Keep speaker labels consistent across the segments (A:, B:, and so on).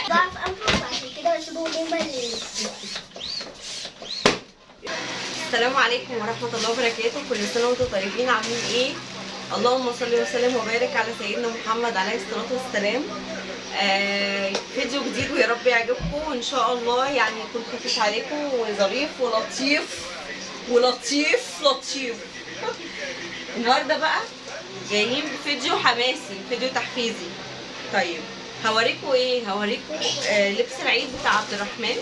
A: ضعف انفه عشان كده بسيبه ليه.
B: السلام عليكم ورحمة الله وبركاته. كل سنة وانتم طيبين. عاملين ايه؟ اللهم صل وسلم وبارك على سيدنا محمد عليه الصلاة والسلام. فيديو جديد ويا رب يعجبكم وان شاء الله يعني يكون خفيف عليكم وظريف ولطيف لطيف. النهارده بقى جايين بفيديو حماسي، فيديو تحفيزي. طيب هوريكم ايه؟ هوريكم لبس العيد بتاع عبد الرحمن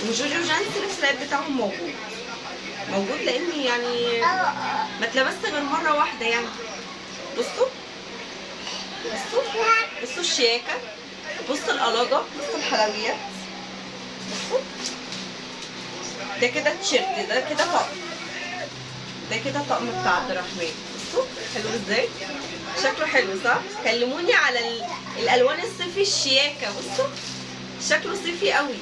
B: وجوجو جانس. لبس العيد بتاعهم موجود لان يعني ما اتلبست غير مره واحده يعني. بصوا الشياكه، بصوا القلاجه، بصوا الحلويات. بصوا ده كده تيشيرت، ده كده طقم، ده كده طقم بتاع عبد الرحمن. بصوا حلو ازاي، شكله حلو صح؟ كلموني على الالوان الصيفي الشياكه. بصوا شكله صيفي قوي.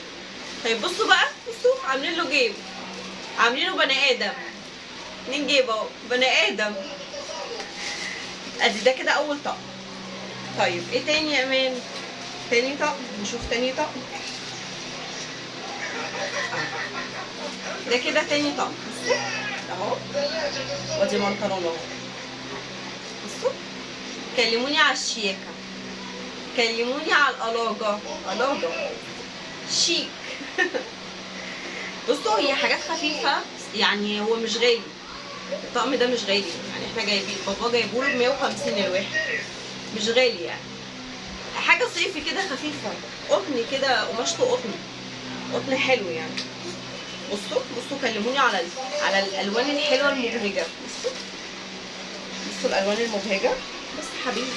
B: طيب بصوا بقى، بصوا عاملين له جيب، عاملينه بني ادم. 2 جيب اهو، بني ادم. ادي ده كده اول طقم. طيب ايه تاني يا امان؟ تاني طقم، نشوف تاني طقم. ده كده تاني طقم. بصوا اهو، ودي بنطلون اهو. بصوا كلموني على الشياكه، كلموني على القلاجه شيك. بصوا هي حاجات خفيفه يعني، هو مش غالي الطقم ده، مش غالي يعني. احنا جايبين، بابا جايبوله ب 150 الواحد، مش غالي يعني. حاجه صيفي كده خفيفه، قطن كده، قماشته قطن حلو يعني. بصوا كلموني على الالوان الحلوه المبهجه. بصوا الالوان المبهجه. بس حبيبي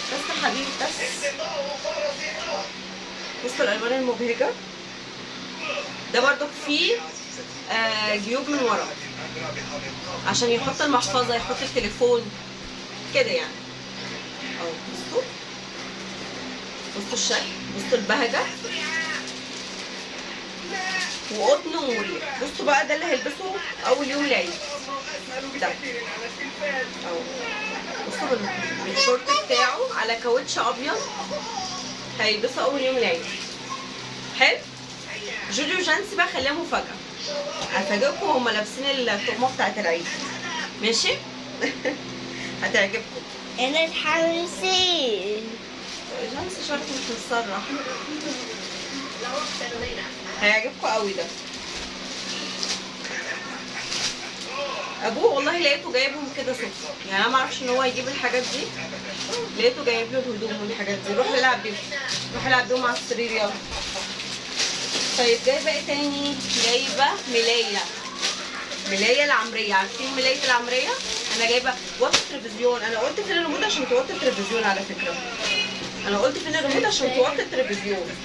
B: بصوا الالوان المبهجه. ده برضو فيه جيوب من ورا عشان يحط المحفظه، يحط التليفون كده يعني. اهو بصوا الشكل، بصوا البهجه وقطن ومريح. بصوا بقى ده اللي هيلبسه اول يوم العيد ده اهو. بصوا بالشورت بتاعه على كاوتش ابيض، هيلبسه اول يوم العيد. حلو. جوليو جانس بقى خليها مفاجاه، هفاجئكم هما لابسين الطقمه بتاعت العيد. ماشي. هتعجبكم.
A: انا اتحمست.
B: جانس شرط مش متسرح، هيعجبكم قوي ده. ابوه والله لقيته جايبهم كده صدفه يعني، انا ما اعرفش ان هو يجيب الحاجات دي. لقيته جايب له الهدوم والحاجات دي. روح العب بيهم على السرير يلا. طيب جايبه ايه تاني؟ جايبه ملايه العمريه. عارفين ملايه العمريه؟ انا جايبه وطي التلفزيون. انا قلت فين الريموت عشان توطي التلفزيون. على فكره انا قلت فين الريموت عشان توطي التلفزيون.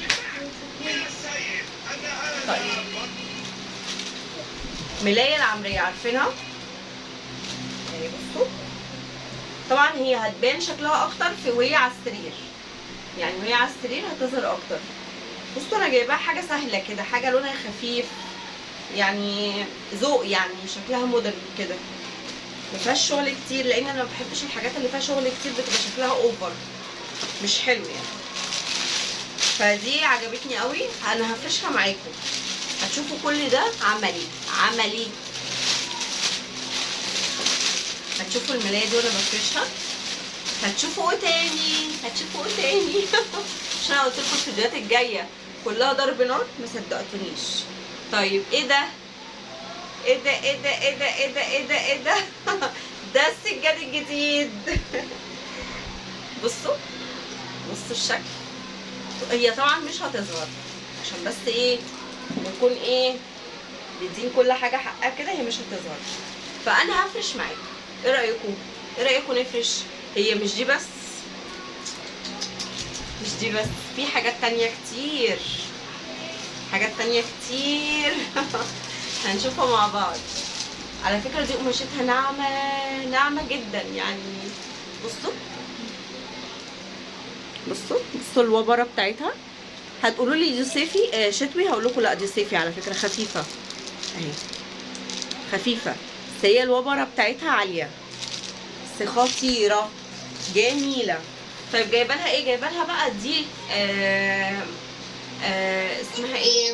B: طيب ملايه العمريه عارفينها؟ اهي بصوا، طبعا هي هتبان شكلها اكتر وهي على السرير يعني، وهي على السرير هتظهر اكتر. بصوا انا جايباها حاجه سهله كده، حاجه لونها خفيف يعني، ذوق يعني، شكلها مودرن كده، ما فيهاش شغل كتير، لان انا ما بحبش الحاجات اللي فيها شغل كتير، بتبقى شكلها اوفر مش حلو يعني. فدي عجبتني قوي، انا هفرشها معاكم هتشوفوا كل ده عملي. هتشوفوا الملايه دي وانا بفرشها، هتشوفوا ايه تاني عشان انا قلت لكم الفيديوهات الجايه كلها ضرب نار، ما صدقتونيش. طيب ايه ده؟ ده السجاد الجديد. بصوا الشكل. هي طبعا مش هتظهر عشان بس ايه نكون ايه بيدين كل حاجه حقها كده، هي مش هتظهر. فانا هفرش معاكم. ايه رايكم نفرش؟ هي مش دي بس، في حاجات تانية كتير هنشوفها مع بعض. على فكرة دي قماشتها ناعمة جدا يعني. بصوا الوبرة بتاعتها. هتقولوا لي دي صيفي شتوي، هقول لكم لا دي صيفي على فكرة، خفيفة اهي، خفيفة بس هي الوبرة بتاعتها عالية، بس خطيرة جميلة. طيب جايبه لها ايه؟ جايبه لها بقى دي اسمها ايه؟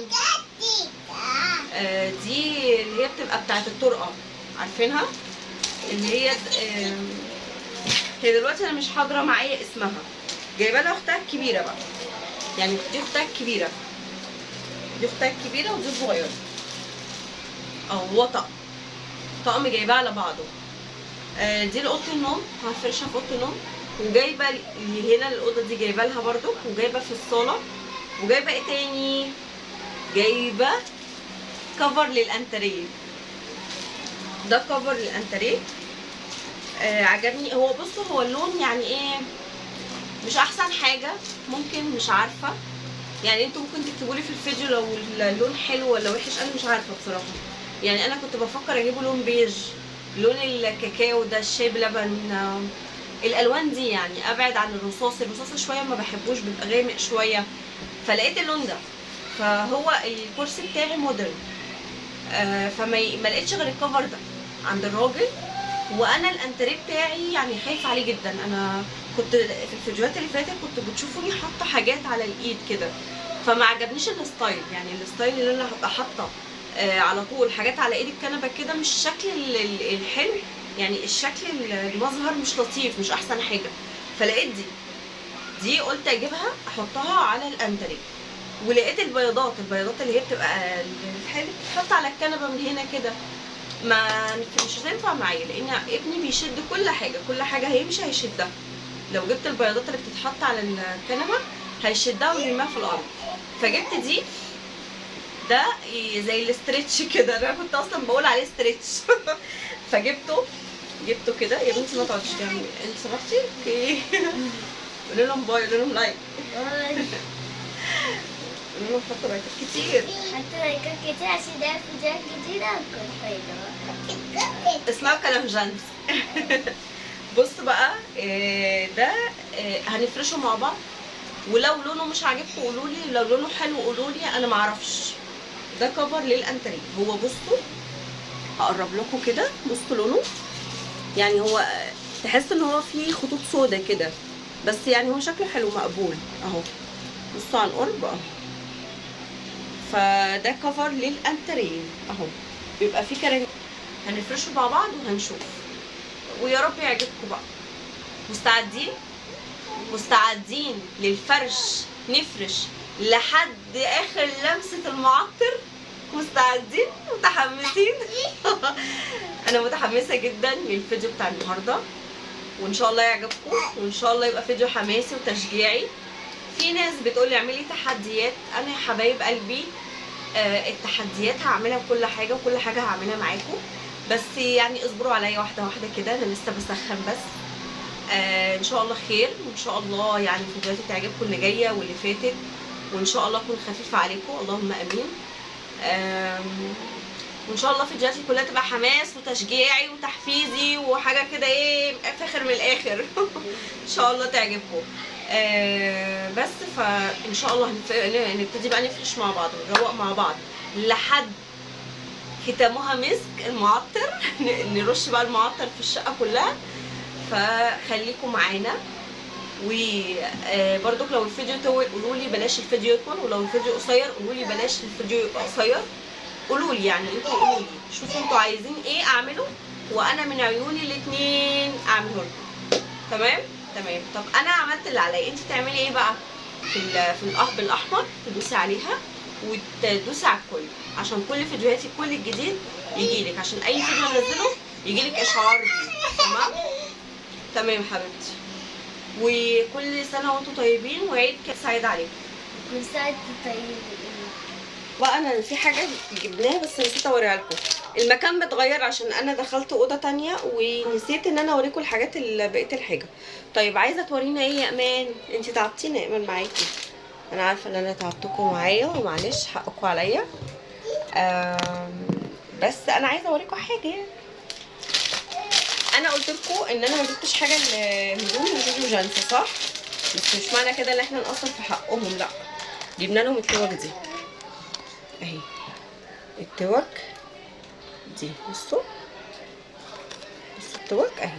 B: دي اللي هي بتبقى بتاعت الطرقه، عارفينها؟ اللي هي هي دلوقتي انا مش حاضره معايا اسمها. جايبه لها اختها الكبيره بقى، يعني دي اختها الكبيره، دي اختها الكبيره ودي الصغيره اهو. طقم جايباه على بعضه. دي لاوضه النوم، هفرشها في اوضه النوم. وجايبه اللي هنا الاوضه دي جايبه لها برده، وجايبه في الصاله. وجايبه ايه تاني؟ جايبه كفر للانتريه. ده كفر للانتريه. عجبني. هو بصوا هو اللون يعني ايه، مش احسن حاجه، ممكن مش عارفه يعني. انتوا ممكن تكتبوا لي في الفيديو لو اللون حلو ولا وحش، انا مش عارفه بصراحه. يعني انا كنت بفكر اجيبه لون بيج، لون الكاكاو ده، الشاي بلبن، الالوان دي يعني. ابعد عن الرصاصي شويه ما بحبوش، بيبقى غامق شويه. فلقيت اللون ده، فهو الكرسي بتاعي مودرن. فما لقيتش غير الكفر ده عند الراجل. وانا الانتريه بتاعي يعني خايفه عليه جدا. انا كنت في الفيديوهات اللي فاتت كنت بتشوفوني حاطه حاجات على الايد كده، فما عجبنيش الستايل. يعني الستايل اللي انا هبقى حاطه على طول حاجات على ايد الكنبه كده، مش الشكل الحلو يعني. الشكل المظهر مش لطيف، مش احسن حاجه. فلقيت دي قلت اجيبها احطها على الانتريه. ولقيت البياضات اللي هي بتبقى الحلو بتتحط على الكنبه من هنا كده، مش هتنفع معايا، لان ابني بيشد كل حاجه هيمشي هيشدها. لو جبت البياضات اللي بتتحط على الكنبه هيشدها ويرميها في الارض. فجبت دي، ده زي الاسترتش كده، انا كنت اصلا بقول عليه استرتش. جبته كده. يا بنتي ما تقعديش تعملي انت سمحتي. اوكي. قولي لهم باي، قولي لهم لايك، قولي لهم حطوا لايكات كتير.
A: حطوا لايكات كتير عشان ده فيديوهات جديدة وكل حاجة.
B: اسمها كلام جانس. بص بقى، ده هنفرشه مع بعض. ولو لونه مش عاجبكم قولوا لي، لو لونه حلو قولوا لي، انا ما اعرفش. ده كفر للانتريه. هو بصوا هقرب لكم كده، بصوا لونه يعني هو تحس ان هو فيه خطوط سودا كده، بس يعني هو شكله حلو مقبول اهو. بصوا عن قرب اهو. فده كفر للانتريه اهو، بيبقى فيه كرانيش. هنفرشه مع بعض وهنشوف، ويا رب يعجبكم بقى. مستعدين للفرش؟ نفرش لحد اخر لمسة المعطر. مستعدين؟ متحمسين؟ انا متحمسة جدا للفيديو بتاع النهاردة، وان شاء الله يعجبكم، وان شاء الله يبقى فيديو حماسي وتشجيعي. في ناس بتقولي اعملي تحديات. انا يا حبايب قلبي التحديات هعملها بكل حاجة، وكل حاجة هعملها معاكم، بس يعني اصبروا عليا واحدة واحدة كده، انا لسه بسخن بس. ان شاء الله خير، وان شاء الله يعني فيديوهاتي تعجبكم اللي جايه واللي فاتت، وان شاء الله اكون خفيفه عليكم، اللهم امين. وان شاء الله فيديوهاتي كلها تبقى حماس وتشجيعي وتحفيزي وحاجه كده ايه، فاخر من الاخر. ان شاء الله تعجبكم. بس فان شاء الله نبتدي بقى نفرش مع بعض ونروق مع بعض لحد ختامها مسك المعطر. نرش بقى المعطر في الشقه كلها. فخليكم معانا. وبرضك لو الفيديو طويل قولوا لي بلاش الفيديو يطول، ولو الفيديو قصير قولوا لي بلاش الفيديو يبقى قصير. قولوا لي يعني، انتوا قولوا لي شوفوا انتوا عايزين ايه اعمله، وانا من عيوني الاثنين اعمله لكم. تمام. طب انا عملت اللي عليا، انت تعملي ايه بقى؟ في القحب الاحمر تدوسي عليها وتدوسي على الكل، عشان كل فيديوهاتي كل الجديد يجيلك، عشان اي فيديو انزله يجيلك اشعار بيه. تمام حبيبتي. وكل سنه وانتم طيبين، وعيد سعيد عليكم.
A: كل سنة وانتم طيبين.
B: بقى انا في حاجه جبناها بس نسيت اوريها لكم. المكان متغير عشان انا دخلت اوضه تانية، ونسيت ان انا اوريكم الحاجات اللي بقيه الحاجه. طيب عايزه تورينا ايه يا امان؟ انتي تعبتينا يا امان معاكي، انا عارفه ان انا تعبتكم معايا ومعلش حقكم عليا. بس انا عايزه اوريكم حاجه. يعني انا قلت لكم ان انا ما جبتش حاجه لهدوم وفيديو جانسه، صح؟ بس مش معنى كده ان احنا نقصر في حقهم، لا. جبنا لهم التوك دي اهي، التوك دي. بصوا التوك اهي،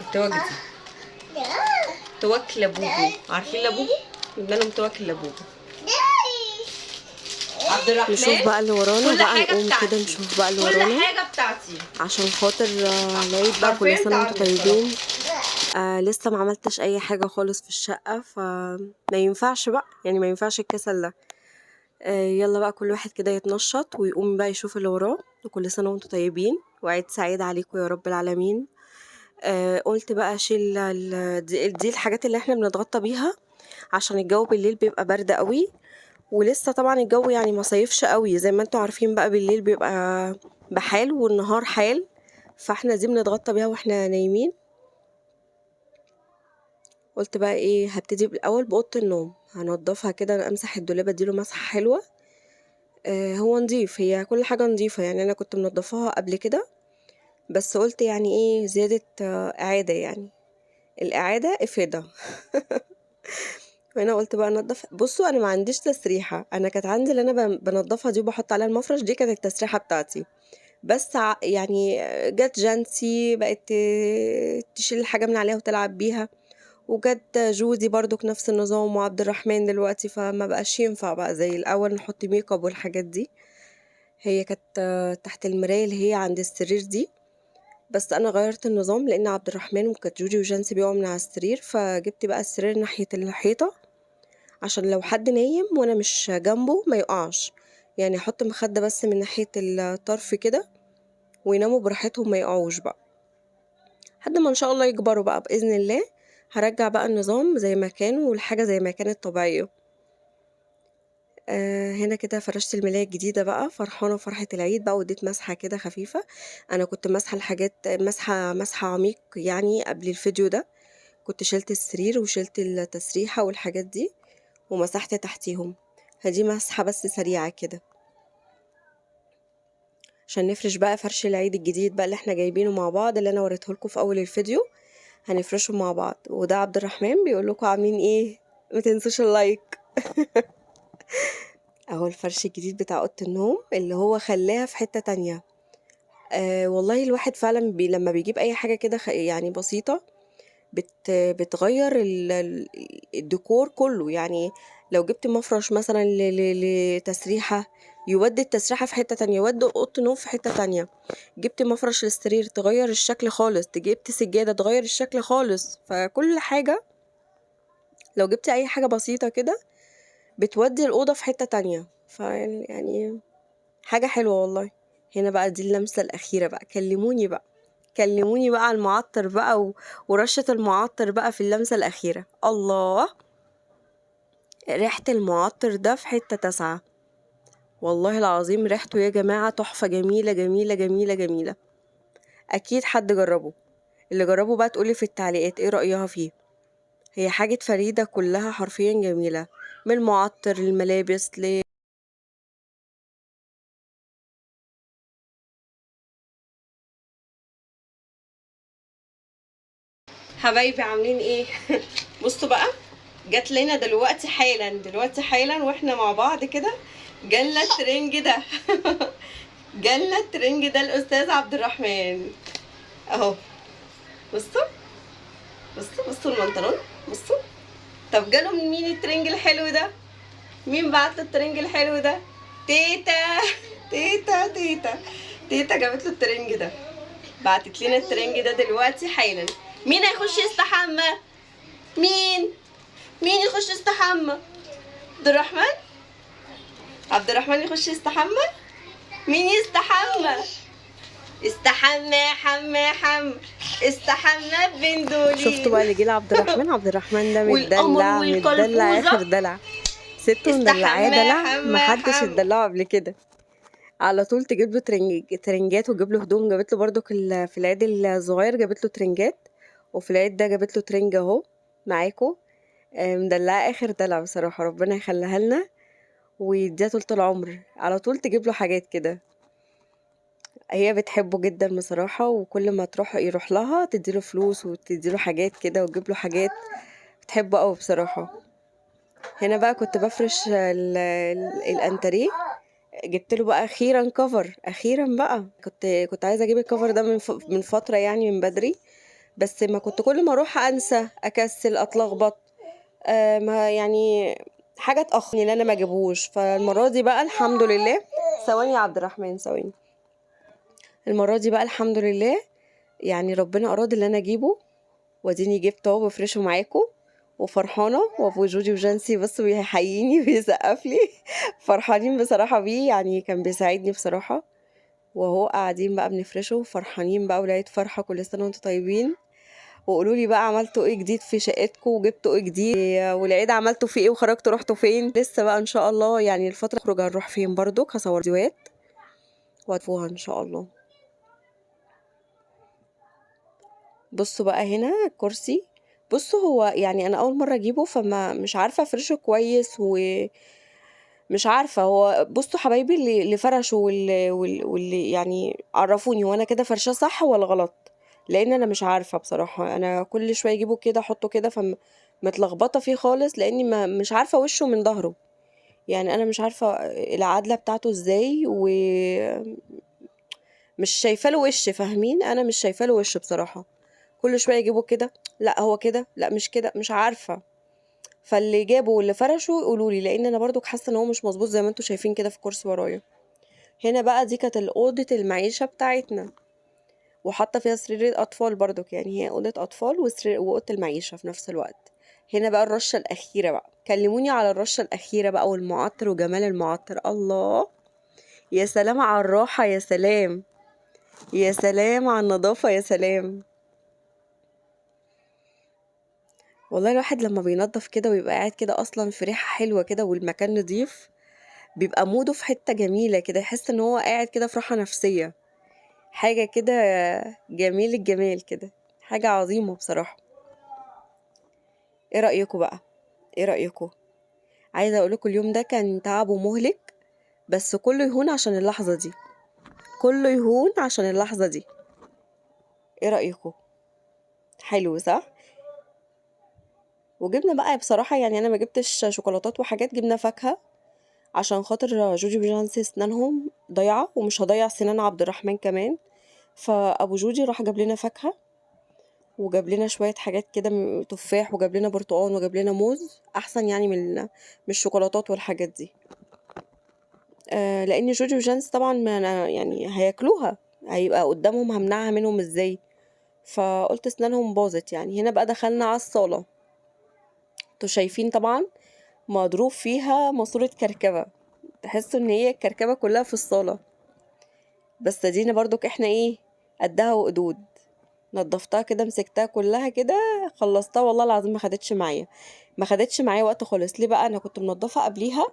B: التواجد دي تواك لبوبو، عارفين لبوبو؟ جبنا لهم تواك لبوبو. عبد الرحمن
C: نشوف بقى اللي ورانا
B: كل
C: بقى،
B: حاجة
C: نقوم
B: بتاعتي.
C: كده نشوف بقى اللي
B: كل
C: ورانا
B: حاجة بتاعتي
C: عشان خاطر العيد بقى. كل
B: حرفياً
C: سنة وانتم
B: تعبت
C: طيبين. لسه ما عملتش اي حاجة خالص في الشقة، فما ينفعش بقى، يعني ما ينفعش الكسل ده. يلا بقى كل واحد كده يتنشط ويقوم بقى يشوف اللي وراه. وكل سنة وانتم طيبين وعيد سعيد عليكم يا رب العالمين. قلت بقى اشيل دي الحاجات اللي احنا بنتغطى بيها عشان الجو بالليل بيبقى برد قوي. ولسه طبعا الجو يعني ما صيفش قوي زي ما انتوا عارفين بقى، بالليل بيبقى بحال والنهار حال، فاحنا دي بنتغطى بيها واحنا نايمين. قلت بقى ايه، هبتدي بالاول باوضه النوم، هنضفها كده، امسح الدولاب اديله مسحه حلوه. هو نضيف، هي كل حاجه نضيفه يعني، انا كنت منضفاها قبل كده، بس قلت يعني ايه زياده اعاده، يعني الاعاده افاده. فانا قلت بقى انضف. بصوا انا ما عنديش تسريحه، انا كانت عندي اللي انا بنضفها دي وبحط عليها المفرش، دي كانت التسريحه بتاعتي. بس يعني جت جانسي بقت تشيل الحاجه من عليها وتلعب بيها، وجت جودي برضو نفس النظام، وعبد الرحمن دلوقتي، فما بقاش ينفع بقى زي الاول نحط ميك اب والحاجات دي. هي كانت تحت المرايه اللي هي عند السرير دي، بس انا غيرت النظام لان عبد الرحمن وكانت جودي وجانسي بيقعوا من على السرير، فجبت بقى السرير ناحيه الحيطه عشان لو حد نايم وانا مش جنبه ما يقعش، يعني احط مخده بس من ناحيه الطرف كده ويناموا براحتهم ما يقعوش بقى، لحد ما ان شاء الله يكبروا بقى باذن الله. هرجع بقى النظام زي ما كان والحاجه زي ما كانت طبيعيه. هنا كده فرشت الملاية الجديدة بقى، فرحانة فرحة العيد بقى، وديت مسحة كده خفيفة. أنا كنت مسحة الحاجات مسحة عميق يعني قبل الفيديو ده، كنت شلت السرير وشلت التسريحة والحاجات دي ومسحت تحتيهم. هدي مسحة بس سريعة كده عشان نفرش بقى فرش العيد الجديد بقى اللي احنا جايبينه مع بعض، اللي انا وريته لكم في اول الفيديو، هنفرشه مع بعض. وده عبد الرحمن بيقول لكم عاملين ايه، ما تنسوش اللايك. اهو الفرش الجديد بتاع اوضه النوم اللي هو خلاها في حتة تانية. والله الواحد فعلا لما بيجيب اي حاجة كده يعني بسيطة بتغير الديكور كله. يعني لو جبت مفرش مثلا لتسريحة، يودي التسريحة في حتة تانية، يودي أوضة النوم في حتة تانية. جبت مفرش للسرير تغير الشكل خالص، جبت سجادة تغير الشكل خالص. فكل حاجة لو جبت أي حاجة بسيطة كده بتودي الأوضة في حتة تانية، يعني حاجة حلوة والله. هنا بقى دي اللمسة الأخيرة بقى، كلموني بقى كلموني بقى على المعطر بقى ورشة المعطر بقى في اللمسة الأخيرة. الله، ريحة المعطر ده في حتة تسعة والله العظيم، ريحته يا جماعة تحفة، جميلة جميلة جميلة جميلة. أكيد حد جربه، اللي جربه بقى تقولي في التعليقات ايه رأيها فيه. هي حاجة فريدة كلها حرفيا جميلة، من المعطر الملابس حبايبي عاملين ايه؟ بصوا بقى، جات لنا دلوقتي حالا واحنا مع بعض كده جالنا الترنج ده. جالنا الترنج ده الاستاذ عبد الرحمن اهو. بصوا بصوا المنطلون، بصوا. طب جاله من مين الترنج الحلو ده؟ مين بعت له الترنج الحلو ده؟ تيتا تيتا تيتا تيتا جابت له الترنج ده، بعتت لنا الترنج ده دلوقتي حالا. مين هيخش يستحمى؟ مين يخش يستحمى؟ عبد الرحمن يخش يستحمى. مين يستحمى؟ استحمى استحمى بندولي. شفتوا بقى اللي جه لعبد الرحمن؟ عبد الرحمن ده
A: والقمر
B: متدلع اخر
A: والكلبوزة.
B: دلع، ست مدلعاه دلع محدش اتدلعه قبل كده. على طول تجيب له ترنجات وتجيب له هدوم. جابت له برضو في العيد الصغير جابت له ترنجات، وفي العيد ده جابت له ترنج اهو معاكو. مدلعاه اخر دلع بصراحه، ربنا يخليها لنا ويديها طول العمر. على طول تجيب له حاجات كده، هي بتحبه جدا بصراحه، وكل ما يروح لها تديله فلوس وتديله حاجات كده وتجيب له حاجات، بتحبه قوي بصراحه. هنا بقى كنت بفرش الانتريه، جبت له بقى اخيرا كفر، اخيرا بقى كنت عايزه اجيب الكفر ده من فتره يعني من بدري،
C: بس ما كنت كل ما اروح انسى، اكسل، اتلخبط، ما يعني حاجه تاخرني ان انا ما اجيبهوش. فالمره دي بقى الحمد لله. ثواني يا عبد الرحمن، ثواني. المره دي بقى الحمد لله، يعني ربنا اراد ان انا اجيبه، واديني جبته اهو بفرشه معاكم، وفرحانه. وابو جوجي وجانسي بس بيحييني ويسقف لي. فرحانين بصراحه بيه، يعني كان بيساعدني بصراحه. وهو قاعدين بقى بنفرشه وفرحانين بقى، ولقيت فرحه. كل سنه وانتم طيبين. وقولوا لي بقى عملتوا ايه جديد في شقتكم، وجبتوا ايه جديد، والعيد عملتوا فيه ايه، وخرجتوا رحتوا فين؟ لسه بقى ان شاء الله، يعني الفتره نخرج هنروح فين برضو، هصور فيديوهات وهتفوها ان شاء الله. بصوا بقى هنا الكرسي. بصوا هو يعني انا اول مره اجيبه، فما مش عارفه افرشه كويس، ومش عارفه. هو بصوا حبايبي، اللي فرشوا واللي يعني عرفوني وانا كده فرشاه صح ولا غلط، لان انا مش عارفه بصراحه. انا كل شويه اجيبه كده احطه كده، متلخبطه فيه خالص، لاني مش عارفه وشه من ظهره. يعني انا مش عارفه العدله بتاعته ازاي، ومش شايفه له وش، فاهمين؟ انا مش شايفه له وش بصراحه. كل شويه يجيبوا كده، لا هو كده، لا مش كده، مش عارفه. فاللي جابوا واللي فرشوا يقولوا لي، لان انا برضو حاسه ان هو مش مظبوط زي ما انتم شايفين كده في الكرسي ورايا. هنا بقى دي كانت اوضه المعيشه بتاعتنا، وحاطه فيها سرير الاطفال برضو، يعني هي اوضه اطفال وسرير واوضه المعيشه في نفس الوقت. هنا بقى الرشه الاخيره بقى، كلموني على الرشه الاخيره بقى، والمعطر وجمال المعطر. الله، يا سلام على الراحه، يا سلام، يا سلام على النظافه، يا سلام. والله الواحد لما بينظف كده ويبقى قاعد كده اصلا في ريحه حلوه كده، والمكان نظيف، بيبقى موده في حته جميله كده، يحس ان هو قاعد كده في راحه نفسيه. حاجه كده جميل الجمال كده، حاجه عظيمه بصراحه. ايه رايكم بقى؟ ايه رايكم؟ عايزه اقول لكم اليوم ده كان تعب ومهلك، بس كله يهون عشان اللحظه دي، كله يهون عشان اللحظه دي. ايه رايكم؟ حلو صح؟ وجبنا بقى بصراحه، يعني انا ما جبتش شوكولاتات وحاجات، جبنا فاكهه عشان خاطر جوجي وجانسي اسنانهم ضايعه، ومش هضيع سنان عبد الرحمن كمان. فابو جوجي راح جاب لنا فاكهه، وجاب لنا شويه حاجات كده، تفاح، وجاب لنا برتقال، وجاب لنا موز، احسن يعني من الشوكولاتات والحاجات دي. لان جوجي وجانس طبعا ما يعني هياكلوها، هيبقى قدامهم، همنعها منهم ازاي؟ فقلت اسنانهم باظت. يعني هنا بقى دخلنا على الصاله، انتوا شايفين طبعا مضروب فيها ماسوره كركبه، تحسوا ان هي الكركبه كلها في الصاله. بس ادينا برضك احنا ايه، قدها وقدود. نضفتها كده، مسكتها كلها كده، خلصتها. والله العظيم ما خدتش معايا وقت خالص. ليه بقى؟ انا كنت منضفه قبليها.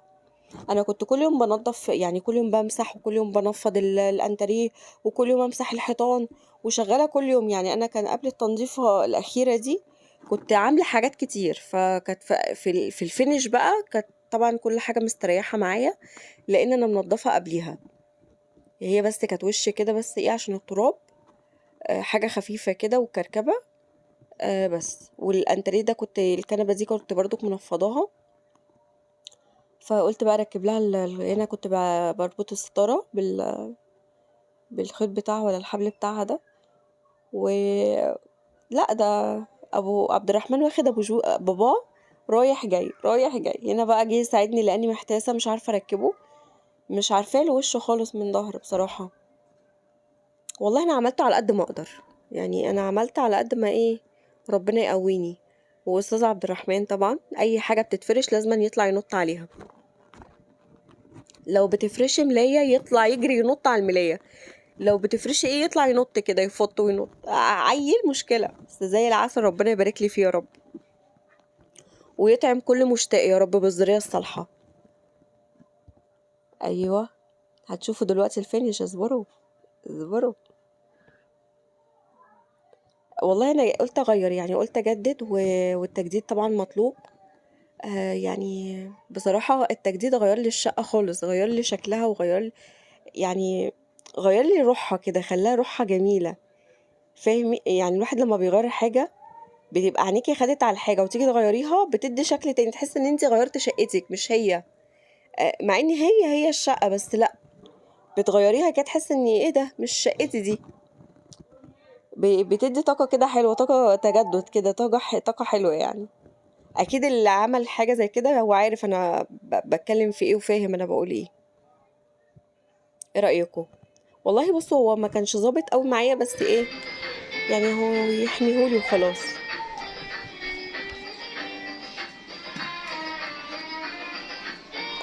C: انا كنت كل يوم بنضف، يعني كل يوم بمسح، وكل يوم بنفض الانتريه، وكل يوم امسح الحيطان، وشغاله كل يوم. يعني انا كان قبل التنظيفه الاخيره دي كنت عامله حاجات كتير، فكانت في الفينش بقى، كانت طبعا كل حاجه مستريحه معايا، لان انا منضفه قبليها. هي بس كانت وش كده، بس ايه، عشان التراب، حاجة خفيفة كده وكركبة. بس والانتريه ده، الكنبة دي كنت برضو منفضاها. فقلت بقى اركب لها هنا كنت بربط الستارة بالخيط بتاعها، ولا الحبل بتاعها ده. و لا ده ابو عبد الرحمن واخد باباه، رايح جاي رايح جاي. هنا بقى جه يساعدني، لاني محتاسة مش عارفة اركبه، مش عارفة له وشه خالص من ظهر بصراحة. والله انا عملت على قد ما اقدر، يعني انا عملت على قد ما ايه، ربنا يقويني. واستاذ عبد الرحمن طبعا اي حاجه بتتفرش لازم يطلع ينط عليها. لو بتفرشي ملايه يطلع يجري ينط على الملايه، لو بتفرشي ايه يطلع ينط كده، يفط وينط. عيل مشكله، بس زي العسل. ربنا يبارك لي فيه يا رب، ويطعم كل مشتاق يا رب بالذريه الصالحه. ايوه، هتشوفوا دلوقتي الفينش، اصبروا اصبروا. والله انا قلت اغير، يعني قلت اجدد، والتجديد طبعا مطلوب. يعني بصراحة التجديد غير لي الشقة خالص، غير لي شكلها، يعني غير لي روحها كده، خلاها روحها جميلة. فاهم؟ يعني الواحد لما بيغير حاجة، بتبقى عينيكي خدت على الحاجة، وتيجي تغيريها بتدي شكل تاني، تحس ان انتي غيرت شقتك مش هي. مع ان هي الشقة، بس لا، بتغيريها كده تحس ان ايه ده، مش شقتي دي. بتدي طاقة كده حلوة، طاقة تجدد كده، طاقة حلوة يعني. اكيد اللي عمل حاجة زي كده هو عارف انا بتكلم في ايه وفاهم انا بقول ايه. ايه رأيكم؟ والله بصوا هو ما كانش ظابط قوي معايا، بس ايه يعني هو يحميهولي وخلاص.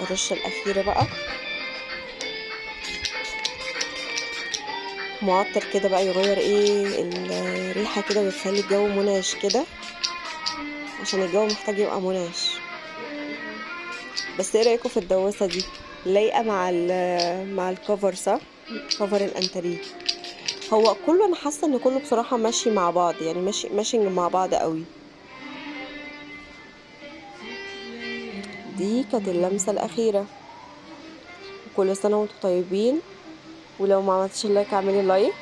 C: الرشة الأخيرة بقى معطر كده بقى، يغير ايه الريحة كده ويخلي الجو منعش كده، عشان الجو محتاج يبقى منعش. بس ايه رأيكم في الدواسة دي؟ لايقة مع الكفر صح؟ كفر الانتريه. هو كله انا حاسة ان كله بصراحة ماشي مع بعض، يعني ماشي مع بعض قوي. دي كانت اللمسة الأخيرة. وكل سنة وانتم طيبين. ولو ما عملتش لايك اعملي لايك،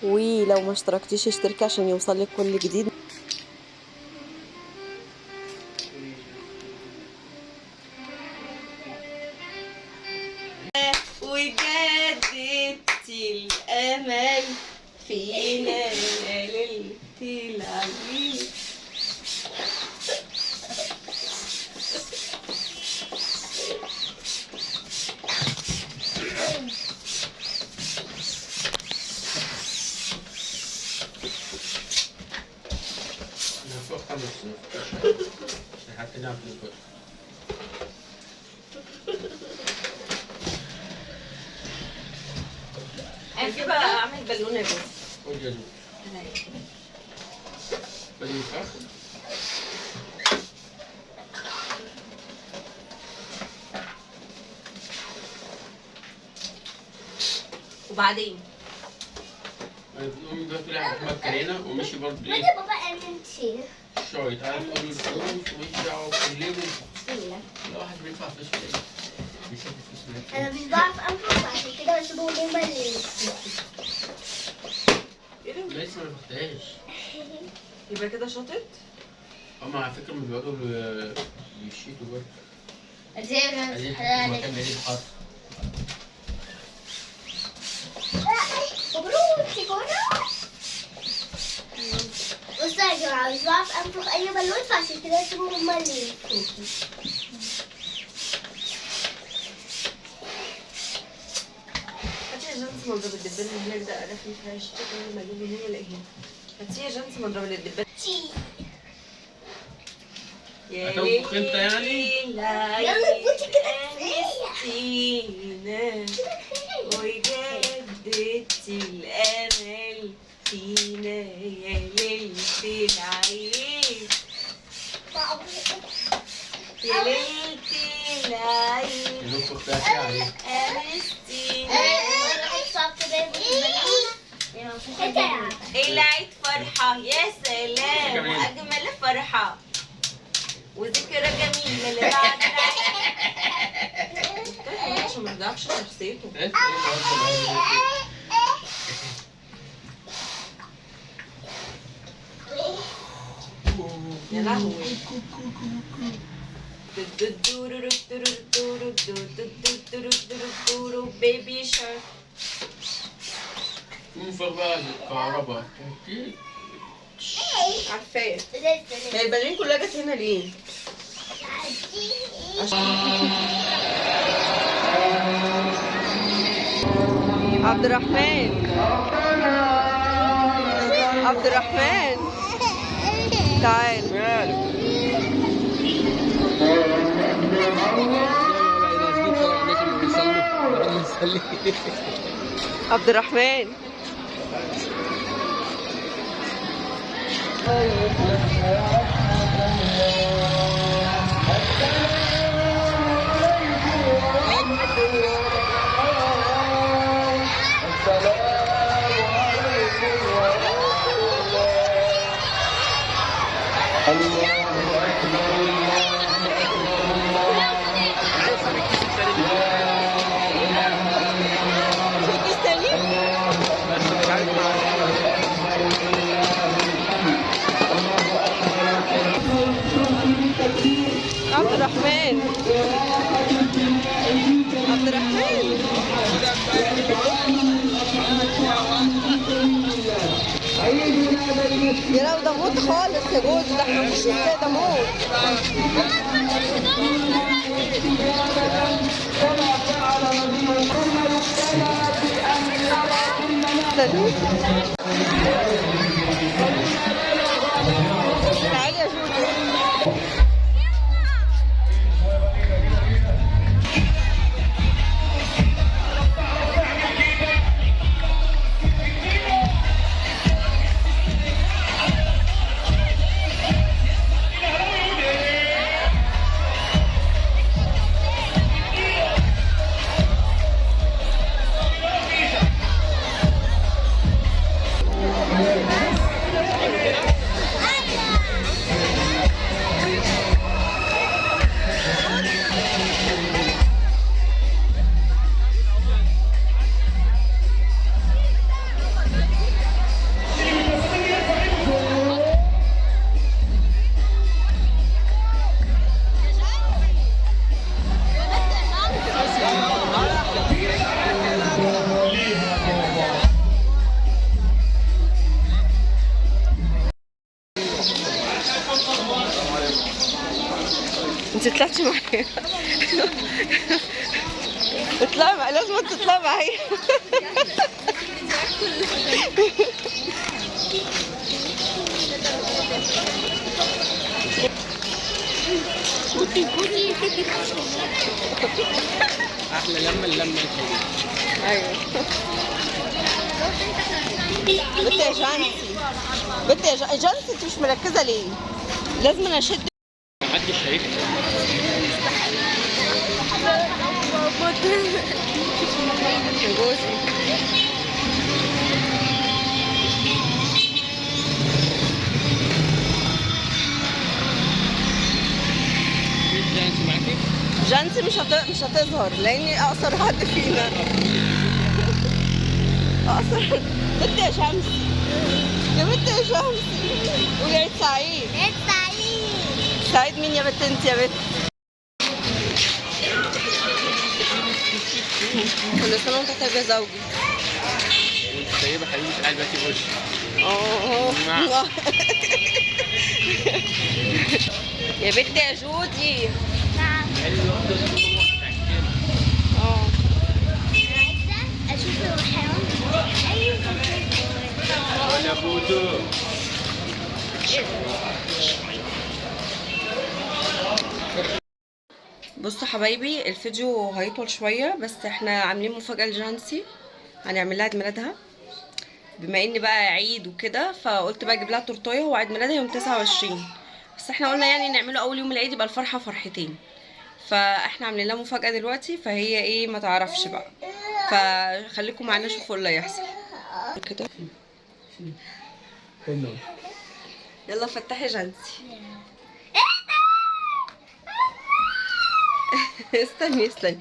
C: ولو ما اشتركتيش اشتركي عشان يوصلك كل جديد. وجددتي الأمل فينا يا ليلة العيد.
D: فوق 5 حطيناها في الفرن.
C: اجي بقى اعمل بالونه بس.
D: خد يا زوج. بدي الفرخ.
C: وبعدين
D: امي دلوقتي طلع احمد كرينا ومشي برضه
A: بدي
D: ايه
A: بابا امشي.
D: شوية. عارف تقول له الفلوس ومش دعوه بكلمه. لا واحد بيدفع فلوس في ايه؟ بيسيب فلوس
A: انا مش بعرف انفخ عشان كده بسيبه ليه بالليل.
D: لسه ما فتحتهاش.
C: يبقى كده شطت.
D: هما على فكرة مش بيقعدوا يشيتوا برضه.
A: ادينا
D: عايزين
A: حلال.
D: مكان بعيد الحر.
A: مبروك سيجارة. بصوا يا جماعة مش بعرف انفخ اي بالون، فعشان كده بسيبه هما اللي ينفخوا.
C: هاتي يا جانس مضرب الدبان اللي هناك ده، انا في فيهاش كده ما اجيب من هنا الاقيها. هاتي يا جانس مضرب الدبان. يا
D: هتنفخ انت يعني؟
A: يلا بوتي كده
C: أنستينا وجددتي الأمل فينا يا ليلة العيد. يا ليلة العيد
D: ننفخ فيها كده عليه.
C: أنستينا. العيد فرحة يا سلام وأجمل فرحة وذكرى جميلة لبعد العيد. عشان ما يضيعش نفسيته.
D: ايه النهارده
C: يا لهوي. بيبي شارك.
D: ننفخ بقى الكهرباء.
C: عارفاه. هي البالين كلها جت هنا ليه؟ عبد الرحمن. عبد الرحمن تعال. عبد الرحمن عبد الرحمن. عبد الرحمن يا لو ده موت خالص يا جوز، ده احنا مش ازاي، ده موت. تعالي يا جوجو. انت طلعتي معايا. اطلعي معايا، لازم انت تطلعي معايا.
D: احلى لما اللمه الحلوه.
C: ايوه. بنتي يا جانسي، بنتي يا جانسي، انت مش مركزه ليه؟ لازم انا اشد.
D: محدش شايفها.
C: جوزي
D: انت معاكي؟
C: جانسي مش هتظهر لاني اقصر حد فينا. اقصر. بنتي يا شمسي، يا بنتي يا شمسي، قولي عيد سعيد.
A: عيد سعيد.
C: سعيد مين يا بنت انت يا بنت؟ كل سنه وانت طيب يا زوجي.
D: وانت طيبه حبيبه قلبك في وشي.
C: يا بنت يا جودي.
A: نعم.
C: اه
A: عايزة أشوف الحيوان. أيوة.
D: يا بودو.
C: بصوا حبايبي، الفيديو هيطول شويه بس احنا عاملين مفاجاه لجانسي، هنعمل لها عيد ميلادها بما ان بقى عيد وكده، فقلت بقى اجيب لها تورتايه. هو عيد ميلادها يوم 29، بس احنا قلنا يعني نعمله اول يوم العيد يبقى الفرحه فرحتين، فاحنا عاملين لها مفاجاه دلوقتي، فهي ايه ما تعرفش بقى، فخليكم معانا شوفوا اللي هيحصل كده. يلا فتحي جانسي. استني استني،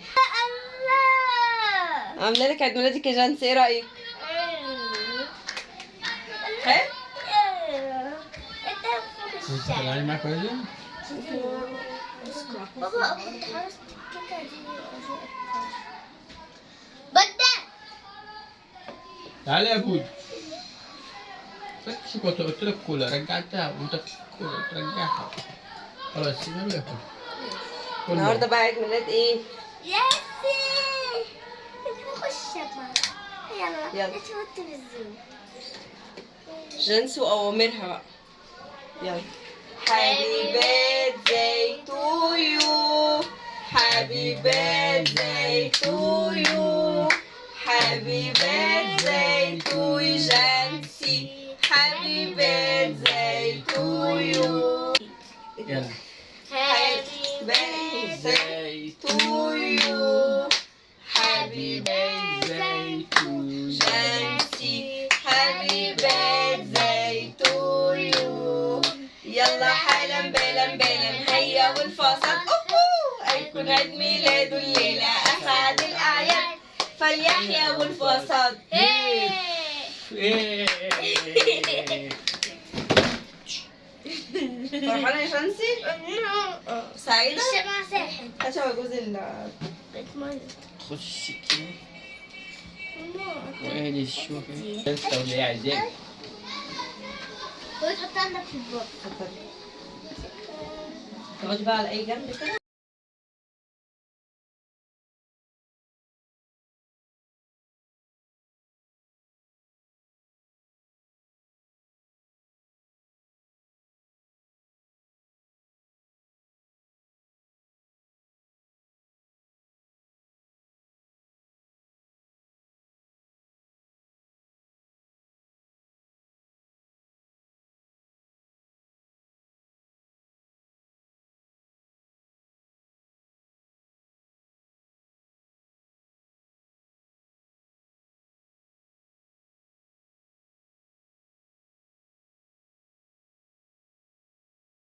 C: عامله لك عيد ميلادك يا جانسي، ايه رايك؟ حلو.
D: انت طالعين معاك ولا ايه؟
A: بابا كنت حرصت الكيكة دي. بدأ.
D: تعالى يا بود. فك شوكولاته، قلت لك كولا رجعتها وانت كولا ترجعها. خلاص سيبها له ياكل.
C: النهارده بقى عيد ميلاد ايه؟
A: ياسي. نخش يلا.
C: يلا.
A: انت وانت بالزوم.
C: جانسي واوامرها بقى. يلا. Happy birthday to you. Happy birthday to you. Happy birthday to جانسي. Happy birthday to you.
D: يلا.
A: Happy
C: birthday to you. Happy birthday to جانسي. Happy birthday to you. يلا حالا بالا بالا هيا والفاصل هيكون عيد ميلاده الليلة أسعد الأعياد فليحيا والفاصل. فرحانة يا شانسي؟ سعيدة؟
A: الشمعة ساحت.
C: هاتوا جوز
A: بتمنى.
D: خش السكينة واهدي الشوكة. انت واللي عايزاك.
A: وتحطها عندك في البوكس.
B: اتفضلي. تقعدي بقى على اي جنب كده